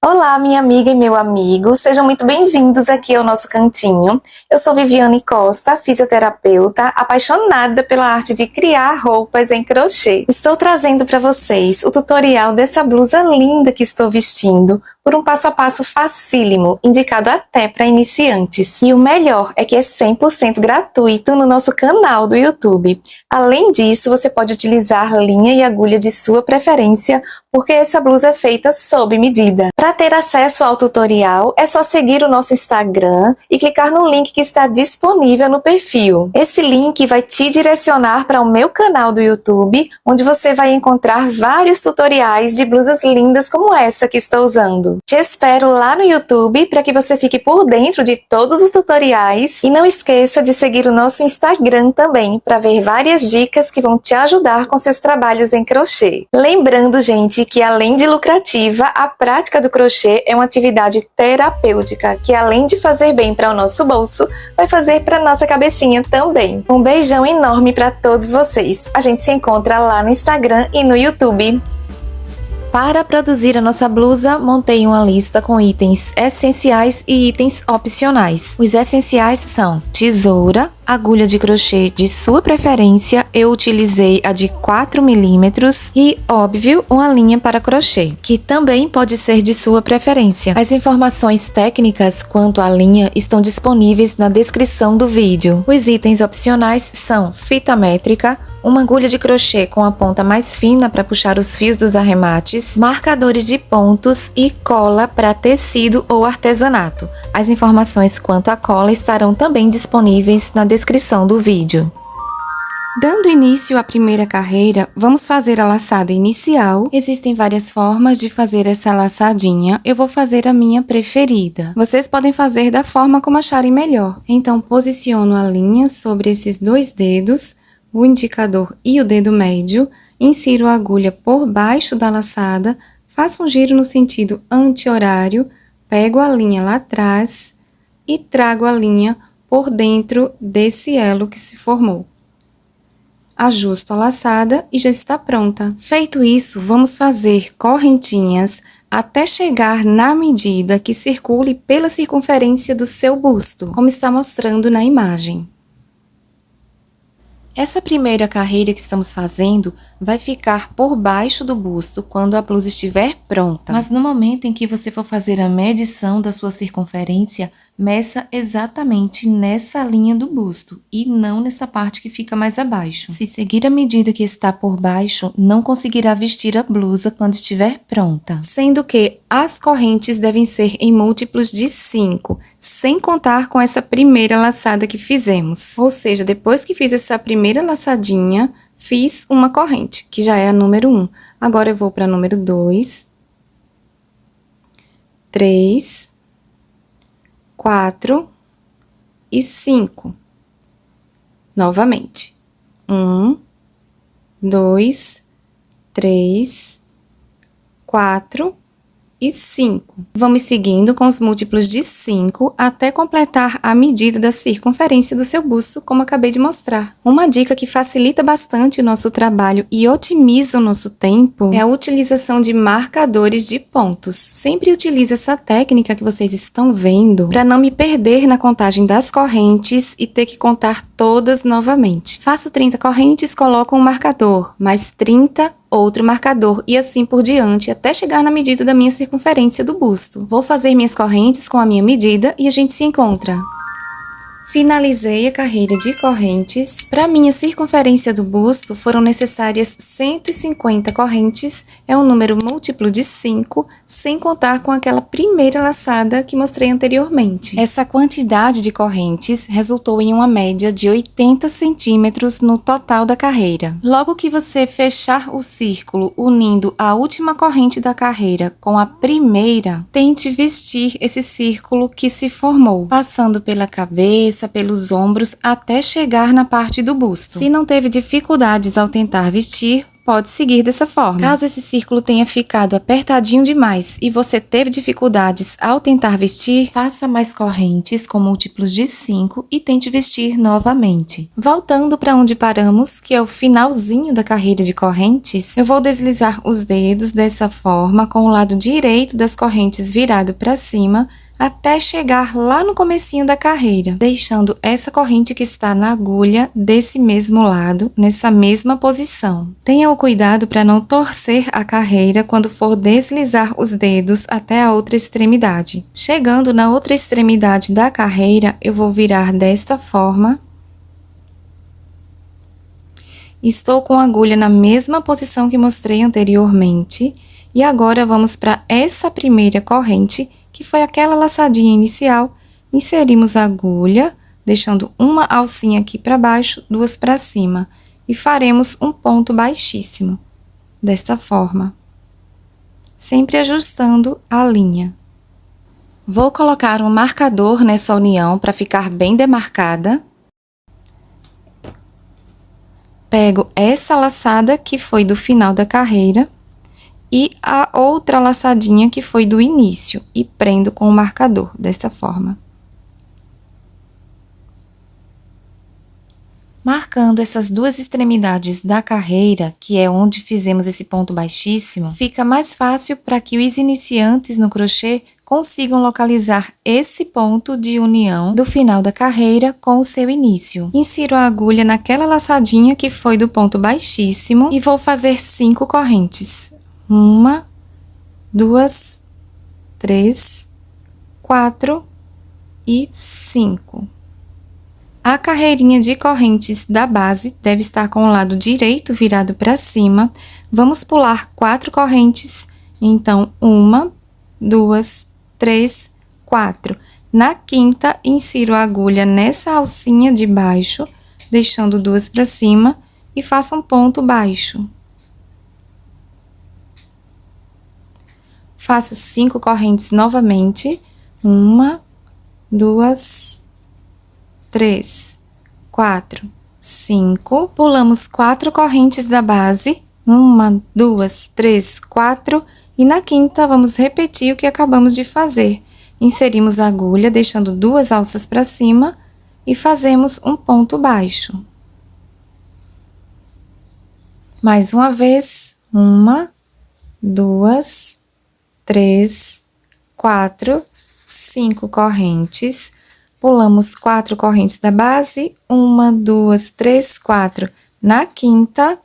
Olá, minha amiga e meu amigo, sejam muito bem-vindos aqui ao nosso cantinho. Eu sou Viviane Costa, fisioterapeuta, apaixonada pela arte de criar roupas em crochê. Estou trazendo para vocês o tutorial dessa blusa linda que estou vestindo, por um passo a passo facílimo, indicado até para iniciantes. E o melhor é que é 100% gratuito no nosso canal do YouTube. Além disso, você pode utilizar linha e agulha de sua preferência, porque essa blusa é feita sob medida. Para ter acesso ao tutorial, é só seguir o nosso Instagram e clicar no link que está disponível no perfil. Esse link vai te direcionar para o meu canal do YouTube, onde você vai encontrar vários tutoriais de blusas lindas como essa que estou usando. Te espero lá no YouTube para que você fique por dentro de todos os tutoriais e não esqueça de seguir o nosso Instagram também para ver várias dicas que vão te ajudar com seus trabalhos em crochê. Lembrando, gente, que além de lucrativa, a prática do crochê é uma atividade terapêutica que, além de fazer bem para o nosso bolso, vai fazer para nossa cabecinha também. Um beijão enorme para todos vocês. A gente se encontra lá no Instagram e no YouTube. Para produzir a nossa blusa, montei uma lista com itens essenciais e itens opcionais. Os essenciais são tesoura, agulha de crochê de sua preferência, eu utilizei a de 4 mm e, óbvio, uma linha para crochê, que também pode ser de sua preferência. As informações técnicas quanto à linha estão disponíveis na descrição do vídeo. Os itens opcionais são fita métrica, uma agulha de crochê com a ponta mais fina para puxar os fios dos arremates, marcadores de pontos e cola para tecido ou artesanato. As informações quanto à cola estarão também disponíveis na descrição do vídeo. Dando início à primeira carreira, vamos fazer a laçada inicial. Existem várias formas de fazer essa laçadinha, eu vou fazer a minha preferida. Vocês podem fazer da forma como acharem melhor. Então, posiciono a linha sobre esses dois dedos, o indicador e o dedo médio, insiro a agulha por baixo da laçada, faço um giro no sentido anti-horário, pego a linha lá atrás e trago a linha por dentro desse elo que se formou. Ajusto a laçada e já está pronta. Feito isso, vamos fazer correntinhas até chegar na medida que circule pela circunferência do seu busto, como está mostrando na imagem. Essa primeira carreira que estamos fazendo vai ficar por baixo do busto quando a blusa estiver pronta. Mas no momento em que você for fazer a medição da sua circunferência, meça exatamente nessa linha do busto e não nessa parte que fica mais abaixo. Se seguir a medida que está por baixo, não conseguirá vestir a blusa quando estiver pronta. Sendo que as correntes devem ser em múltiplos de 5, sem contar com essa primeira laçada que fizemos. Ou seja, depois que fiz essa primeira laçadinha, fiz uma corrente, que já é a número 1. Agora eu vou para a número 2, 3, 4 e 5. Novamente. 1, 2, 3, 4 e 5. Vamos seguindo com os múltiplos de 5 até completar a medida da circunferência do seu busto, como acabei de mostrar. Uma dica que facilita bastante o nosso trabalho e otimiza o nosso tempo é a utilização de marcadores de pontos. Sempre utilizo essa técnica que vocês estão vendo para não me perder na contagem das correntes e ter que contar todas novamente. Faço 30 correntes, coloco um marcador, mais 30 outro marcador e assim por diante até chegar na medida da minha circunferência do busto. Vou fazer minhas correntes com a minha medida e a gente se encontra. Finalizei a carreira de correntes. Para minha circunferência do busto foram necessárias 150 correntes, é um número múltiplo de 5, sem contar com aquela primeira laçada que mostrei anteriormente. Essa quantidade de correntes resultou em uma média de 80 centímetros no total da carreira. Logo que você fechar o círculo unindo a última corrente da carreira com a primeira, tente vestir esse círculo que se formou, passando pela cabeça, Começa pelos ombros até chegar na parte do busto. Se não teve dificuldades ao tentar vestir, pode seguir dessa forma. Caso esse círculo tenha ficado apertadinho demais e você teve dificuldades ao tentar vestir, faça mais correntes com múltiplos de 5 e tente vestir novamente. Voltando para onde paramos, que é o finalzinho da carreira de correntes, eu vou deslizar os dedos dessa forma com o lado direito das correntes virado para cima, até chegar lá no comecinho da carreira, deixando essa corrente que está na agulha desse mesmo lado, nessa mesma posição. Tenha o cuidado para não torcer a carreira quando for deslizar os dedos até a outra extremidade. Chegando na outra extremidade da carreira, eu vou virar desta forma. Estou com a agulha na mesma posição que mostrei anteriormente, e agora vamos para essa primeira corrente, que foi aquela laçadinha inicial. Inserimos a agulha, deixando uma alcinha aqui para baixo, duas para cima, e faremos um ponto baixíssimo, desta forma, sempre ajustando a linha. Vou colocar um marcador nessa união para ficar bem demarcada. Pego essa laçada que foi do final da carreira, e a outra laçadinha que foi do início, e prendo com o marcador, desta forma. Marcando essas duas extremidades da carreira, que é onde fizemos esse ponto baixíssimo, fica mais fácil para que os iniciantes no crochê consigam localizar esse ponto de união do final da carreira com o seu início. Insiro a agulha naquela laçadinha que foi do ponto baixíssimo e vou fazer 5 correntes. 1, 2, 3, 4 e 5. A carreirinha de correntes da base deve estar com o lado direito virado para cima. Vamos pular 4 correntes, então 1, 2, 3, 4. Na quinta, insiro a agulha nessa alcinha de baixo, deixando 2 para cima e faço um ponto baixo. Faço 5 correntes novamente. 1, 2, 3, 4, 5. Pulamos 4 correntes da base. 1, 2, 3, 4. E na quinta, vamos repetir o que acabamos de fazer. Inserimos a agulha, deixando 2 alças para cima e fazemos um ponto baixo. Mais uma vez. 1, 2, 3, 4, 5 correntes, pulamos 4 correntes da base, 1, 2, 3, 4. Na quinta,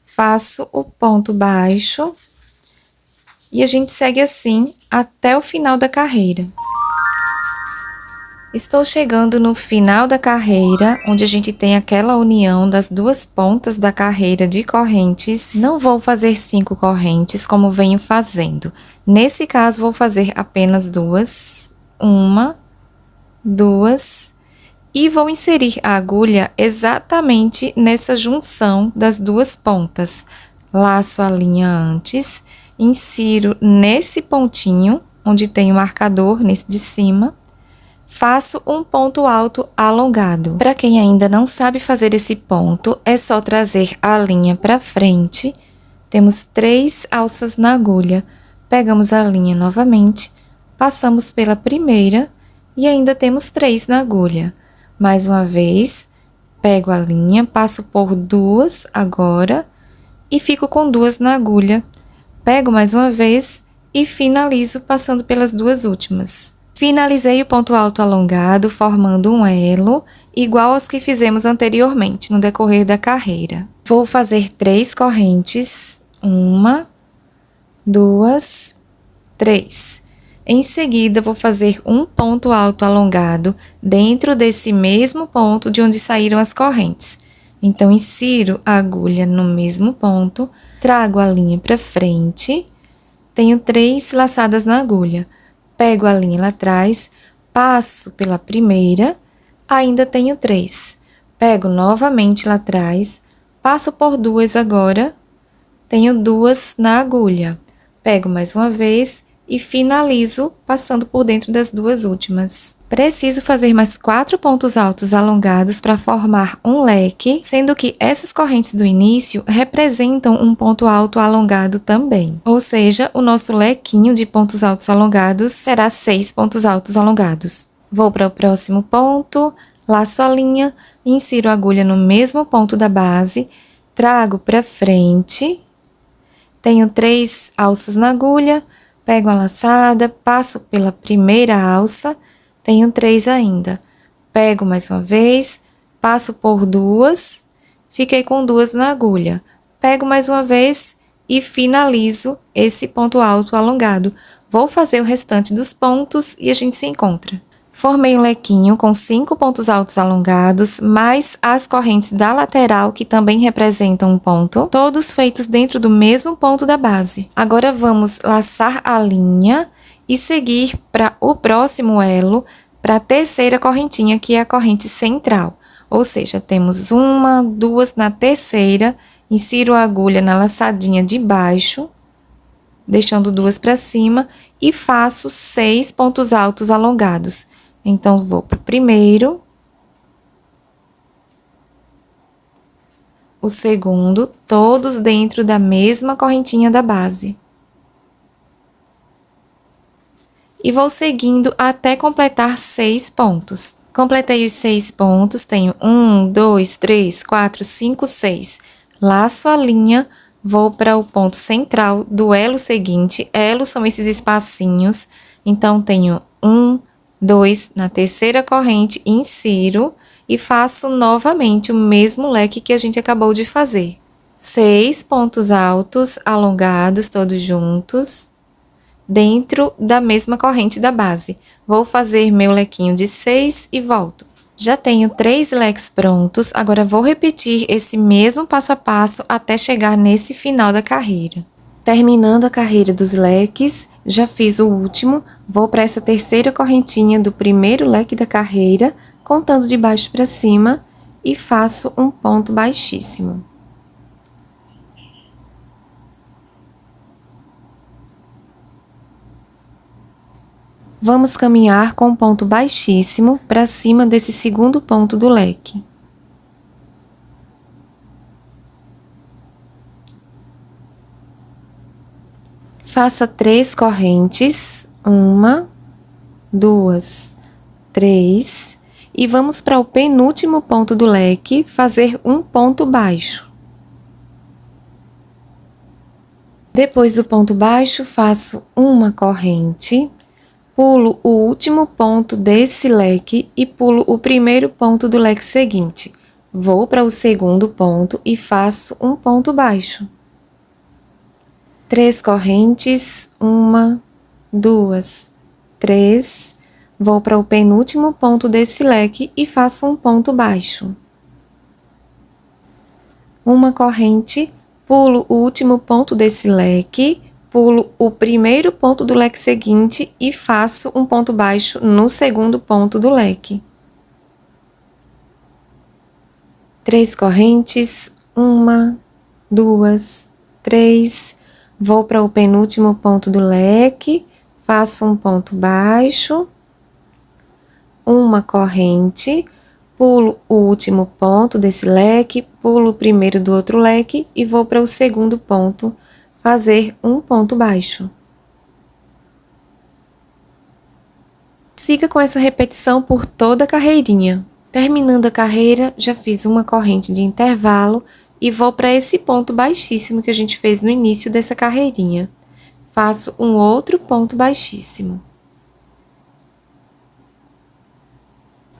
faço o ponto baixo e a gente segue assim até o final da carreira. Estou chegando no final da carreira, onde a gente tem aquela união das duas pontas da carreira de correntes. Não vou fazer 5 correntes como venho fazendo. Nesse caso, vou fazer apenas 2. 1, 2. E vou inserir a agulha exatamente nessa junção das duas pontas. Laço a linha antes, insiro nesse pontinho, onde tem o marcador, nesse de cima. Faço um ponto alto alongado. Para quem ainda não sabe fazer esse ponto, é só trazer a linha para frente. Temos 3 alças na agulha. Pegamos a linha novamente, passamos pela primeira e ainda temos 3 na agulha. Mais uma vez, pego a linha, passo por 2 agora e fico com 2 na agulha. Pego mais uma vez e finalizo passando pelas 2 últimas. Finalizei o ponto alto alongado, formando um elo, igual aos que fizemos anteriormente, no decorrer da carreira. Vou fazer 3 correntes, 1, 2, 3. Em seguida, vou fazer um ponto alto alongado dentro desse mesmo ponto de onde saíram as correntes. Então, insiro a agulha no mesmo ponto, trago a linha para frente, tenho 3 laçadas na agulha. Pego a linha lá atrás, passo pela primeira, ainda tenho 3. Pego novamente lá atrás, passo por 2 agora, tenho 2 na agulha. Pego mais uma vez e finalizo passando por dentro das 2 últimas. Preciso fazer mais 4 pontos altos alongados para formar um leque, sendo que essas correntes do início representam um ponto alto alongado também. Ou seja, o nosso lequinho de pontos altos alongados terá 6 pontos altos alongados. Vou para o próximo ponto, laço a linha, insiro a agulha no mesmo ponto da base, trago para frente, tenho 3 alças na agulha, pego a laçada, passo pela primeira alça, tenho 3 ainda. Pego mais uma vez, passo por 2, fiquei com 2 na agulha. Pego mais uma vez e finalizo esse ponto alto alongado. Vou fazer o restante dos pontos e a gente se encontra. Formei um lequinho com 5 pontos altos alongados, mais as correntes da lateral, que também representam um ponto, todos feitos dentro do mesmo ponto da base. Agora vamos laçar a linha e seguir para o próximo elo, para a terceira correntinha, que é a corrente central. Ou seja, temos 1, 2 na terceira, insiro a agulha na laçadinha de baixo, deixando 2 para cima, e faço 6 pontos altos alongados. Então, vou para o primeiro, o segundo, todos dentro da mesma correntinha da base. E vou seguindo até completar 6 pontos. Completei os 6 pontos, tenho 1, 2, 3, 4, 5, 6. Laço a linha, vou para o ponto central do elo seguinte. Elos são esses espacinhos, então tenho 1, 2 na terceira corrente, insiro e faço novamente o mesmo leque que a gente acabou de fazer. 6 pontos altos alongados, todos juntos, dentro da mesma corrente da base. Vou fazer meu lequinho de 6 e volto. Já tenho 3 leques prontos, agora vou repetir esse mesmo passo a passo até chegar nesse final da carreira. Terminando a carreira dos leques, já fiz o último, vou para essa terceira correntinha do primeiro leque da carreira, contando de baixo para cima, e faço um ponto baixíssimo. Vamos caminhar com um ponto baixíssimo para cima desse segundo ponto do leque. Faça 3 correntes, 1, 2, 3, e vamos para o penúltimo ponto do leque fazer um ponto baixo. Depois do ponto baixo, faço uma corrente, pulo o último ponto desse leque e pulo o primeiro ponto do leque seguinte. Vou para o segundo ponto e faço um ponto baixo. 3 correntes, 1, 2, 3. Vou para o penúltimo ponto desse leque e faço um ponto baixo. Uma corrente, pulo o último ponto desse leque, pulo o primeiro ponto do leque seguinte e faço um ponto baixo no segundo ponto do leque. 3 correntes, 1, 2, 3. Vou para o penúltimo ponto do leque, faço um ponto baixo, uma corrente, pulo o último ponto desse leque, pulo o primeiro do outro leque e vou para o segundo ponto, fazer um ponto baixo. Siga com essa repetição por toda a carreirinha. Terminando a carreira, já fiz uma corrente de intervalo e vou para esse ponto baixíssimo que a gente fez no início dessa carreirinha. Faço um outro ponto baixíssimo.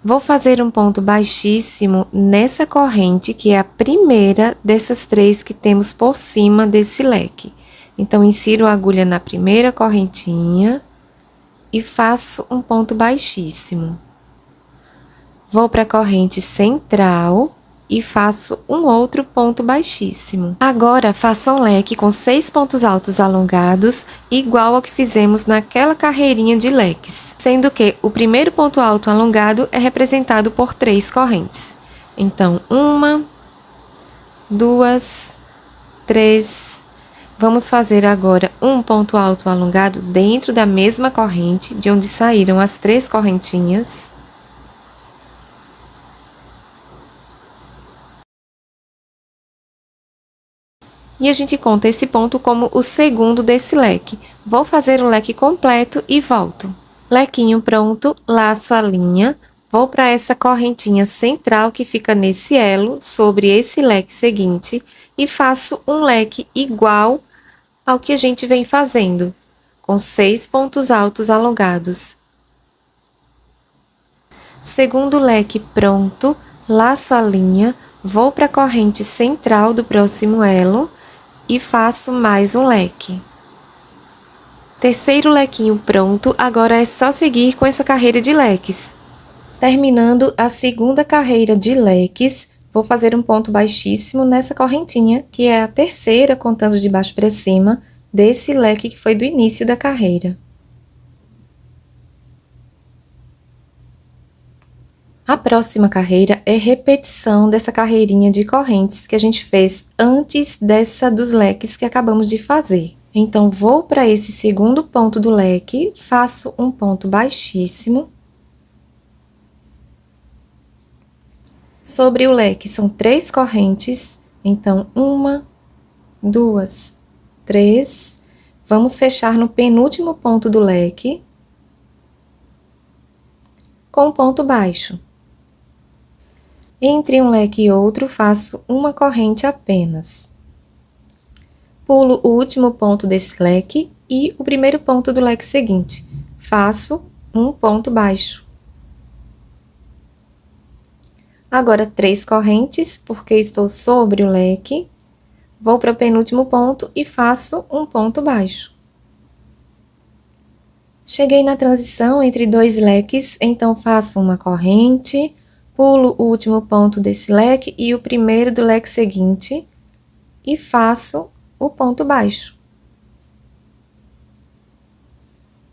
Vou fazer um ponto baixíssimo nessa corrente, que é a primeira dessas 3 que temos por cima desse leque. Então, insiro a agulha na primeira correntinha e faço um ponto baixíssimo. Vou para a corrente central e faço um outro ponto baixíssimo. Agora, faça um leque com 6 pontos altos alongados, igual ao que fizemos naquela carreirinha de leques, sendo que o primeiro ponto alto alongado é representado por 3 correntes. Então, 1, 2, 3, Vamos fazer agora um ponto alto alongado dentro da mesma corrente, de onde saíram as 3 correntinhas. E a gente conta esse ponto como o segundo desse leque. Vou fazer o leque completo e volto. Lequinho pronto, laço a linha. Vou para essa correntinha central que fica nesse elo, sobre esse leque seguinte, e faço um leque igual ao que a gente vem fazendo, com 6 pontos altos alongados. Segundo leque pronto, laço a linha, vou para a corrente central do próximo elo e faço mais um leque. Terceiro lequinho pronto, agora é só seguir com essa carreira de leques. Terminando a segunda carreira de leques, vou fazer um ponto baixíssimo nessa correntinha, que é a terceira, contando de baixo para cima, desse leque que foi do início da carreira. A próxima carreira é repetição dessa carreirinha de correntes que a gente fez antes dessa dos leques que acabamos de fazer. Então, vou para esse segundo ponto do leque, faço um ponto baixíssimo. Sobre o leque são 3 correntes, então 1, 2, 3. Vamos fechar no penúltimo ponto do leque com um ponto baixo. Entre um leque e outro, faço uma corrente apenas. Pulo o último ponto desse leque e o primeiro ponto do leque seguinte. Faço um ponto baixo. Agora, 3 correntes, porque estou sobre o leque. Vou para o penúltimo ponto e faço um ponto baixo. Cheguei na transição entre 2 leques, então faço uma corrente, pulo o último ponto desse leque e o primeiro do leque seguinte e faço o ponto baixo.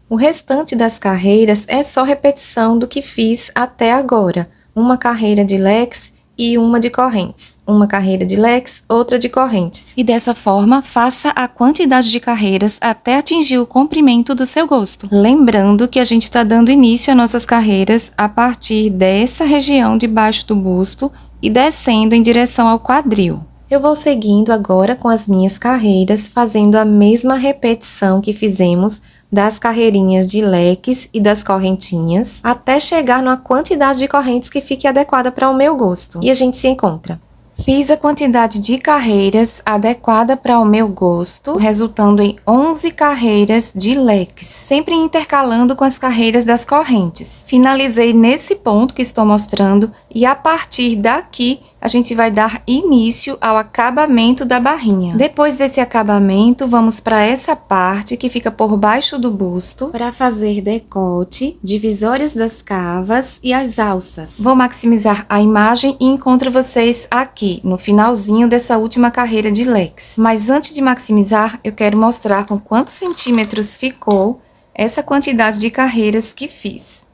O restante das carreiras é só repetição do que fiz até agora. Uma carreira de leques e uma de correntes. Uma carreira de leques, outra de correntes. E dessa forma, faça a quantidade de carreiras até atingir o comprimento do seu gosto. Lembrando que a gente está dando início às nossas carreiras a partir dessa região debaixo do busto e descendo em direção ao quadril. Eu vou seguindo agora com as minhas carreiras, fazendo a mesma repetição que fizemos das carreirinhas de leques e das correntinhas, até chegar numa quantidade de correntes que fique adequada para o meu gosto. E a gente se encontra. Fiz a quantidade de carreiras adequada para o meu gosto, resultando em 11 carreiras de leques, sempre intercalando com as carreiras das correntes. Finalizei nesse ponto que estou mostrando e a partir daqui a gente vai dar início ao acabamento da barrinha. Depois desse acabamento, vamos para essa parte que fica por baixo do busto para fazer decote, divisórias das cavas e as alças. Vou maximizar a imagem e encontro vocês aqui, no finalzinho dessa última carreira de leques. Mas antes de maximizar, eu quero mostrar com quantos centímetros ficou essa quantidade de carreiras que fiz.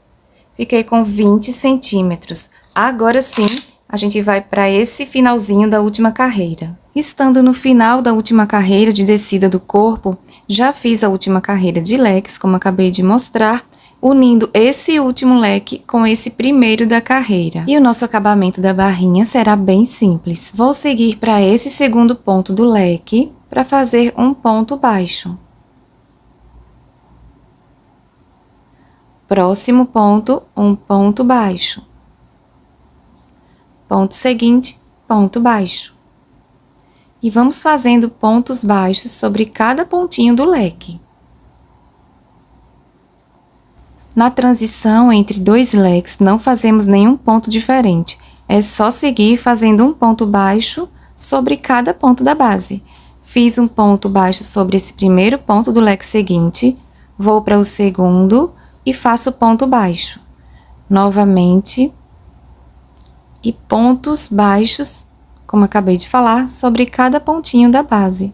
Fiquei com 20 centímetros. Agora sim, a gente vai para esse finalzinho da última carreira. Estando no final da última carreira de descida do corpo, já fiz a última carreira de leques, como acabei de mostrar, unindo esse último leque com esse primeiro da carreira. E o nosso acabamento da barrinha será bem simples. Vou seguir para esse segundo ponto do leque para fazer um ponto baixo. Próximo ponto, um ponto baixo. Ponto seguinte, ponto baixo. E vamos fazendo pontos baixos sobre cada pontinho do leque. Na transição entre 2 leques, não fazemos nenhum ponto diferente. É só seguir fazendo um ponto baixo sobre cada ponto da base. Fiz um ponto baixo sobre esse primeiro ponto do leque seguinte, vou para o segundo e faço ponto baixo. Novamente, e pontos baixos, como acabei de falar, sobre cada pontinho da base.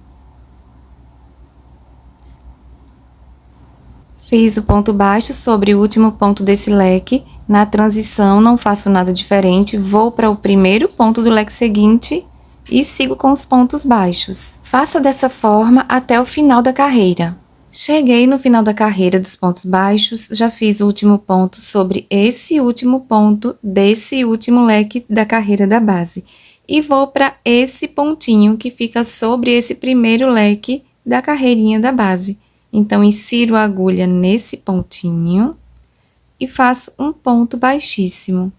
Fiz o ponto baixo sobre o último ponto desse leque. Na transição, não faço nada diferente, vou para o primeiro ponto do leque seguinte, e sigo com os pontos baixos. Faça dessa forma até o final da carreira. Cheguei no final da carreira dos pontos baixos, já fiz o último ponto sobre esse último ponto desse último leque da carreira da base. E vou para esse pontinho que fica sobre esse primeiro leque da carreirinha da base. Então, insiro a agulha nesse pontinho e faço um ponto baixíssimo.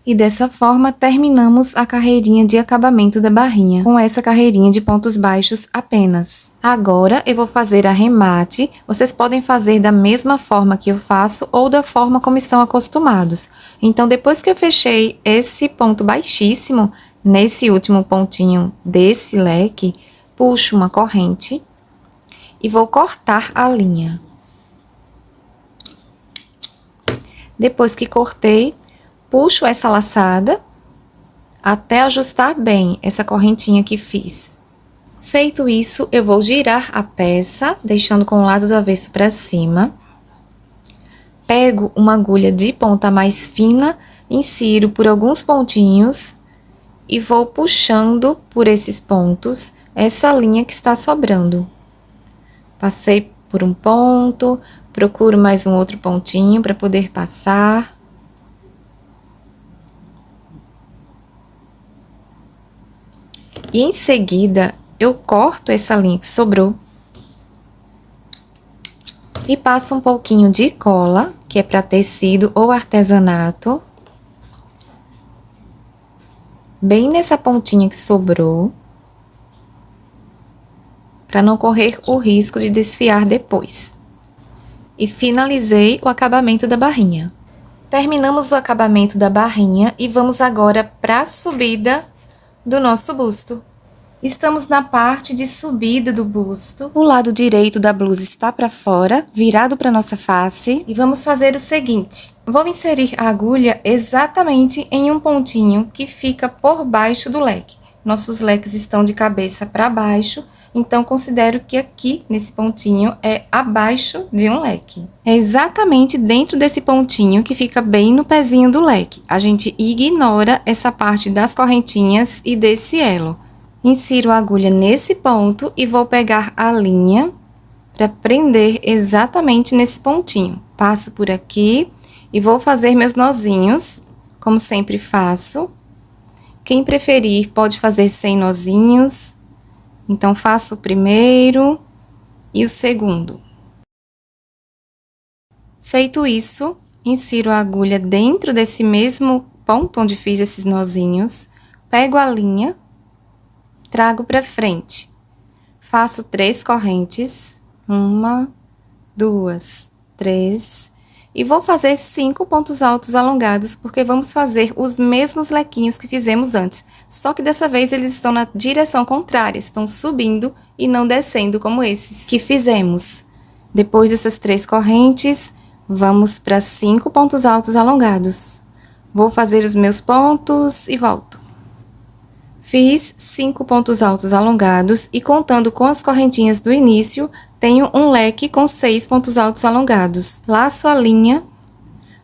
E dessa forma, terminamos a carreirinha de acabamento da barrinha, com essa carreirinha de pontos baixos apenas. Agora, eu vou fazer arremate. Vocês podem fazer da mesma forma que eu faço ou da forma como estão acostumados. Então, depois que eu fechei esse ponto baixíssimo, nesse último pontinho desse leque, puxo uma corrente e vou cortar a linha. Depois que cortei, puxo essa laçada até ajustar bem essa correntinha que fiz. Feito isso, eu vou girar a peça, deixando com o lado do avesso para cima. Pego uma agulha de ponta mais fina, insiro por alguns pontinhos e vou puxando por esses pontos essa linha que está sobrando. Passei por um ponto, procuro mais um outro pontinho para poder passar. E em seguida, eu corto essa linha que sobrou e passo um pouquinho de cola, que é para tecido ou artesanato, bem nessa pontinha que sobrou, para não correr o risco de desfiar depois. E finalizei o acabamento da barrinha. Terminamos o acabamento da barrinha e vamos agora para a subida do nosso busto. Estamos na parte de subida do busto. O lado direito da blusa está para fora, virado para nossa face. E vamos fazer o seguinte: vou inserir a agulha exatamente em um pontinho que fica por baixo do leque. Nossos leques estão de cabeça para baixo, então considero que aqui, nesse pontinho, é abaixo de um leque. É exatamente dentro desse pontinho que fica bem no pezinho do leque. A gente ignora essa parte das correntinhas e desse elo. Insiro a agulha nesse ponto e vou pegar a linha para prender exatamente nesse pontinho. Passo por aqui e vou fazer meus nozinhos, como sempre faço. Quem preferir pode fazer sem nozinhos. Então, faço o primeiro e o segundo. Feito isso, insiro a agulha dentro desse mesmo ponto onde fiz esses nozinhos, pego a linha, trago para frente, faço 3 correntes, 1, 2, 3, e vou fazer 5 pontos altos alongados, porque vamos fazer os mesmos lequinhos que fizemos antes, só que dessa vez eles estão na direção contrária, estão subindo e não descendo como esses que fizemos. Depois dessas 3 correntes, vamos para 5 pontos altos alongados. Vou fazer os meus pontos e volto. Fiz 5 pontos altos alongados e contando com as correntinhas do início, tenho um leque com 6 pontos altos alongados. Laço a linha,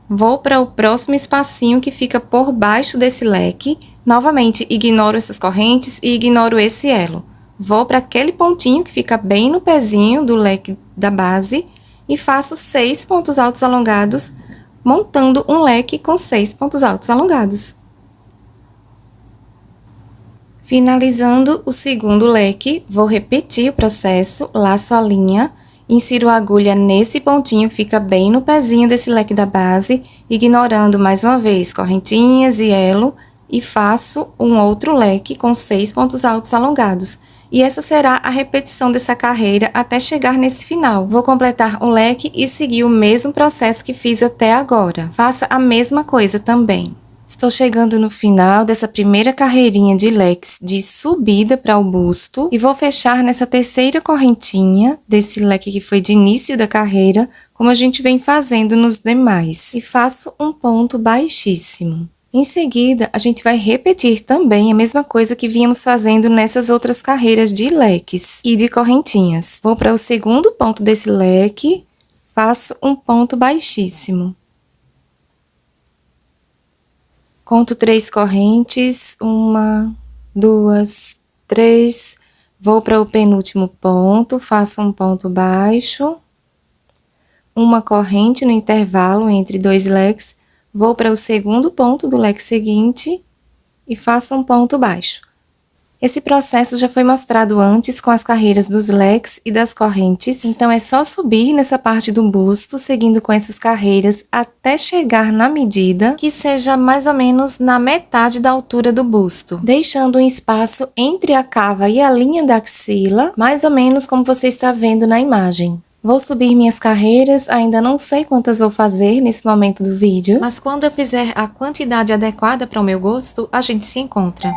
vou para o próximo espacinho que fica por baixo desse leque. Novamente, ignoro essas correntes e ignoro esse elo. Vou para aquele pontinho que fica bem no pezinho do leque da base e faço 6 pontos altos alongados, montando um leque com 6 pontos altos alongados. Finalizando o segundo leque, vou repetir o processo, laço a linha, insiro a agulha nesse pontinho que fica bem no pezinho desse leque da base, ignorando mais uma vez correntinhas e elo, e faço um outro leque com 6 pontos altos alongados. E essa será a repetição dessa carreira até chegar nesse final. Vou completar o leque e seguir o mesmo processo que fiz até agora. Faça a mesma coisa também. Estou chegando no final dessa primeira carreirinha de leques de subida para o busto e vou fechar nessa terceira correntinha desse leque que foi de início da carreira, como a gente vem fazendo nos demais. E faço um ponto baixíssimo. Em seguida, a gente vai repetir também a mesma coisa que vínhamos fazendo nessas outras carreiras de leques e de correntinhas. Vou para o segundo ponto desse leque, faço um ponto baixíssimo. Conto 3 correntes, 1, 2, 3, vou para o penúltimo ponto, faço um ponto baixo, uma corrente no intervalo entre 2 leques, vou para o segundo ponto do leque seguinte e faço um ponto baixo. Esse processo já foi mostrado antes com as carreiras dos leques e das correntes, então é só subir nessa parte do busto, seguindo com essas carreiras até chegar na medida que seja mais ou menos na metade da altura do busto, deixando um espaço entre a cava e a linha da axila, mais ou menos como você está vendo na imagem. Vou subir minhas carreiras, ainda não sei quantas vou fazer nesse momento do vídeo, mas quando eu fizer a quantidade adequada para o meu gosto, a gente se encontra.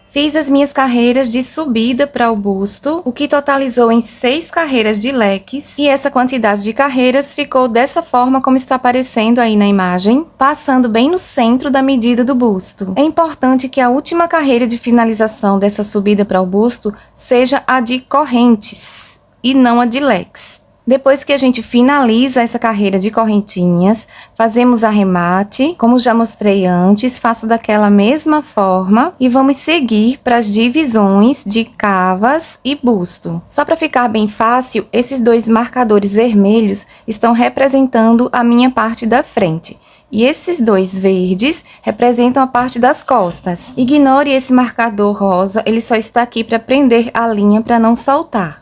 Fiz as minhas carreiras de subida para o busto, o que totalizou em 6 carreiras de leques, e essa quantidade de carreiras ficou dessa forma como está aparecendo aí na imagem, passando bem no centro da medida do busto. É importante que a última carreira de finalização dessa subida para o busto seja a de correntes, e não a de leques. Depois que a gente finaliza essa carreira de correntinhas, fazemos arremate, como já mostrei antes, faço daquela mesma forma e vamos seguir para as divisões de cavas e busto. Só para ficar bem fácil, esses 2 marcadores vermelhos estão representando a minha parte da frente. E esses 2 verdes representam a parte das costas. Ignore esse marcador rosa, ele só está aqui para prender a linha para não soltar.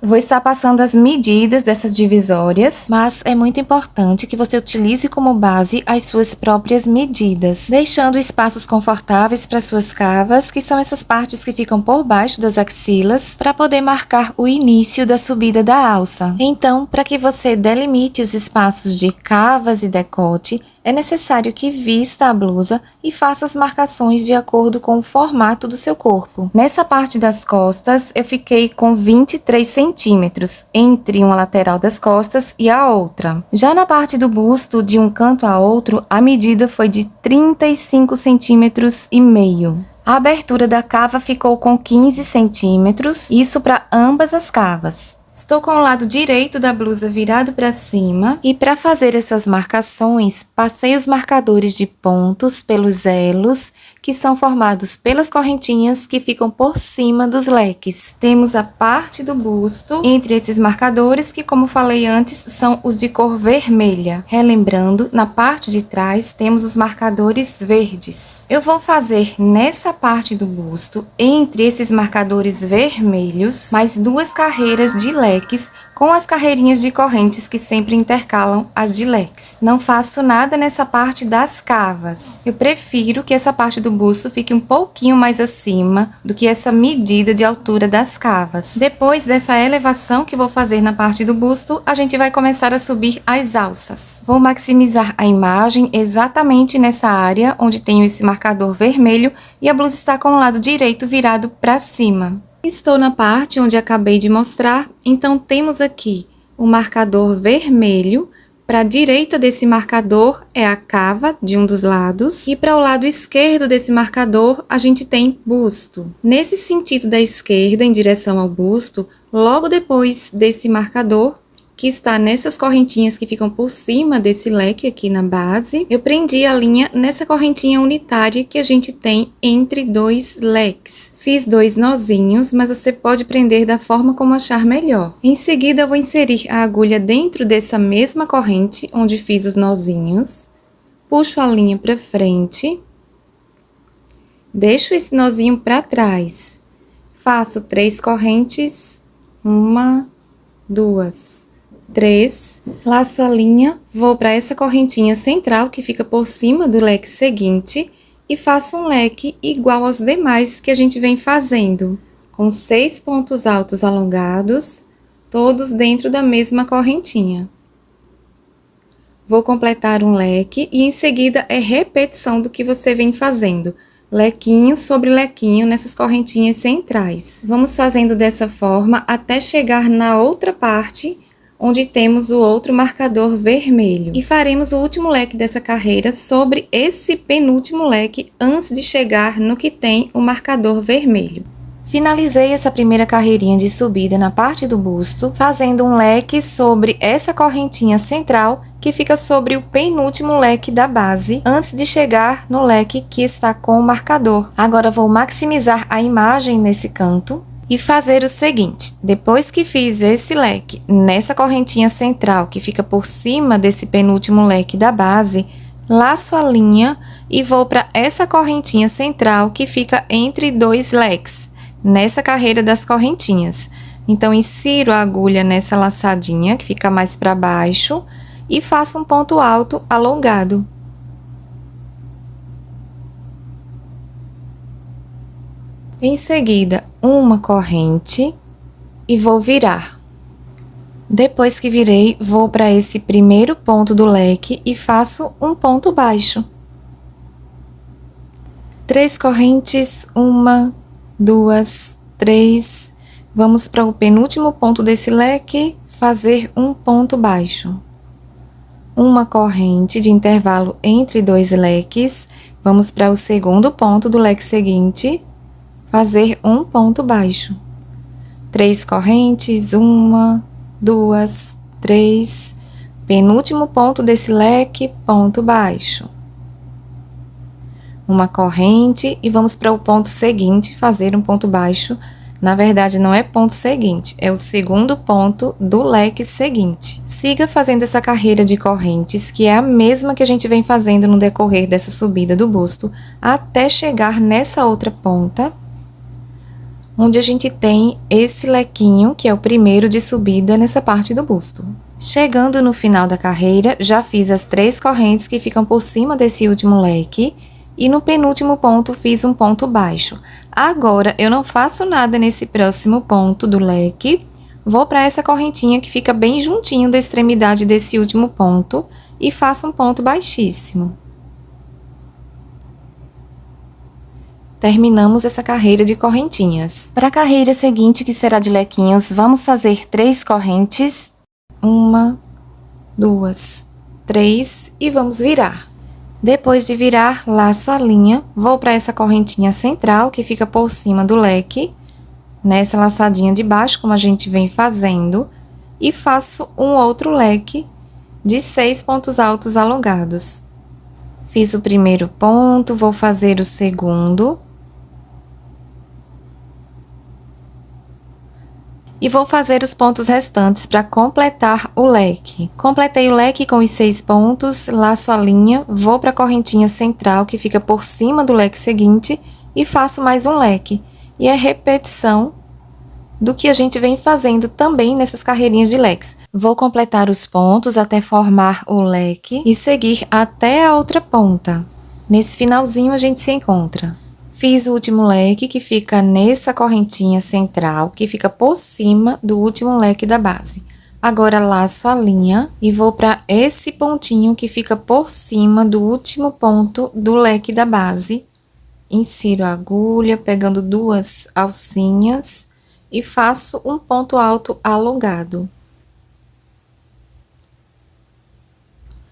Vou estar passando as medidas dessas divisórias, mas é muito importante que você utilize como base as suas próprias medidas, deixando espaços confortáveis para suas cavas, que são essas partes que ficam por baixo das axilas, para poder marcar o início da subida da alça. Então, para que você delimite os espaços de cavas e decote, é necessário que vista a blusa e faça as marcações de acordo com o formato do seu corpo. Nessa parte das costas, eu fiquei com 23 centímetros entre uma lateral das costas e a outra. Já na parte do busto, de um canto a outro, a medida foi de 35 centímetros e meio. A abertura da cava ficou com 15 centímetros, isso para ambas as cavas. Estou com o lado direito da blusa virado para cima e para fazer essas marcações, passei os marcadores de pontos pelos elos, que são formados pelas correntinhas que ficam por cima dos leques. Temos a parte do busto entre esses marcadores que, como falei antes, são os de cor vermelha. Relembrando, na parte de trás temos os marcadores verdes. Eu vou fazer nessa parte do busto, entre esses marcadores vermelhos, mais 2 carreiras de leques com as carreirinhas de correntes que sempre intercalam as de leques. Não faço nada nessa parte das cavas. Eu prefiro que essa parte do busto fique um pouquinho mais acima do que essa medida de altura das cavas. Depois dessa elevação que vou fazer na parte do busto, a gente vai começar a subir as alças. Vou maximizar a imagem exatamente nessa área onde tenho esse marcador vermelho e a blusa está com o lado direito virado para cima. Estou na parte onde acabei de mostrar, então temos aqui o marcador vermelho. Para a direita desse marcador é a cava de um dos lados e para o lado esquerdo desse marcador a gente tem busto. Nesse sentido da esquerda, em direção ao busto, logo depois desse marcador, que está nessas correntinhas que ficam por cima desse leque aqui na base, eu prendi a linha nessa correntinha unitária que a gente tem entre 2 leques. Fiz 2 nozinhos, mas você pode prender da forma como achar melhor. Em seguida, eu vou inserir a agulha dentro dessa mesma corrente, onde fiz os nozinhos. Puxo a linha para frente. Deixo esse nozinho para trás. Faço 3 correntes. 1, 2, 3, laço a linha, vou para essa correntinha central que fica por cima do leque seguinte e faço um leque igual aos demais que a gente vem fazendo, com 6 pontos altos alongados, todos dentro da mesma correntinha. Vou completar um leque e em seguida é repetição do que você vem fazendo, lequinho sobre lequinho nessas correntinhas centrais. Vamos fazendo dessa forma até chegar na outra parte, onde temos o outro marcador vermelho. E faremos o último leque dessa carreira sobre esse penúltimo leque antes de chegar no que tem o marcador vermelho. Finalizei essa primeira carreirinha de subida na parte do busto, fazendo um leque sobre essa correntinha central que fica sobre o penúltimo leque da base, antes de chegar no leque que está com o marcador. Agora vou maximizar a imagem nesse canto e fazer o seguinte: depois que fiz esse leque nessa correntinha central que fica por cima desse penúltimo leque da base, laço a linha e vou para essa correntinha central que fica entre dois leques, nessa carreira das correntinhas. Então, insiro a agulha nessa laçadinha que fica mais para baixo e faço um ponto alto alongado. Em seguida, uma corrente e vou virar. Depois que virei, vou para esse primeiro ponto do leque e faço um ponto baixo. 3 correntes, 1, 2, 3. Vamos para o penúltimo ponto desse leque, fazer um ponto baixo. Uma corrente de intervalo entre 2 leques, vamos para o segundo ponto do leque seguinte, fazer um ponto baixo. 3 correntes, 1, 2, 3, penúltimo ponto desse leque, ponto baixo. Uma corrente e vamos para o ponto seguinte, fazer um ponto baixo. Na verdade, não é ponto seguinte, é o segundo ponto do leque seguinte. Siga fazendo essa carreira de correntes, que é a mesma que a gente vem fazendo no decorrer dessa subida do busto, até chegar nessa outra ponta, onde a gente tem esse lequinho, que é o primeiro de subida nessa parte do busto. Chegando no final da carreira, já fiz as 3 correntes que ficam por cima desse último leque, e no penúltimo ponto fiz um ponto baixo. Agora, eu não faço nada nesse próximo ponto do leque, vou para essa correntinha que fica bem juntinho da extremidade desse último ponto e faço um ponto baixíssimo. Terminamos essa carreira de correntinhas. Para a carreira seguinte, que será de lequinhos, vamos fazer 3 correntes. 1, 2, 3 e vamos virar. Depois de virar, laço a linha, vou para essa correntinha central que fica por cima do leque, nessa laçadinha de baixo, como a gente vem fazendo, e faço um outro leque de 6 pontos altos alongados. Fiz o primeiro ponto, vou fazer o segundo. E vou fazer os pontos restantes para completar o leque. Completei o leque com os 6 pontos, laço a linha, vou para a correntinha central que fica por cima do leque seguinte e faço mais um leque. E é repetição do que a gente vem fazendo também nessas carreirinhas de leques. Vou completar os pontos até formar o leque e seguir até a outra ponta. Nesse finalzinho a gente se encontra. Fiz o último leque que fica nessa correntinha central, que fica por cima do último leque da base. Agora, laço a linha e vou para esse pontinho que fica por cima do último ponto do leque da base. Insiro a agulha, pegando 2 alcinhas e faço um ponto alto alongado.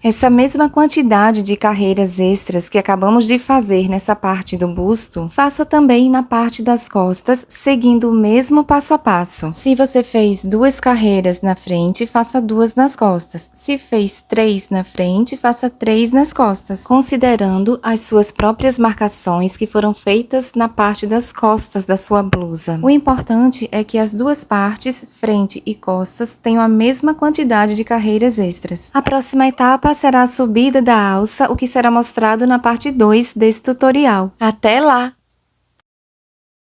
Essa mesma quantidade de carreiras extras que acabamos de fazer nessa parte do busto, faça também na parte das costas, seguindo o mesmo passo a passo. Se você fez 2 carreiras na frente, faça 2 nas costas. Se fez 3 na frente, faça 3 nas costas, considerando as suas próprias marcações que foram feitas na parte das costas da sua blusa. O importante é que as 2 partes, frente e costas, tenham a mesma quantidade de carreiras extras. A próxima etapa será a subida da alça, o que será mostrado na parte 2 desse tutorial. Até lá!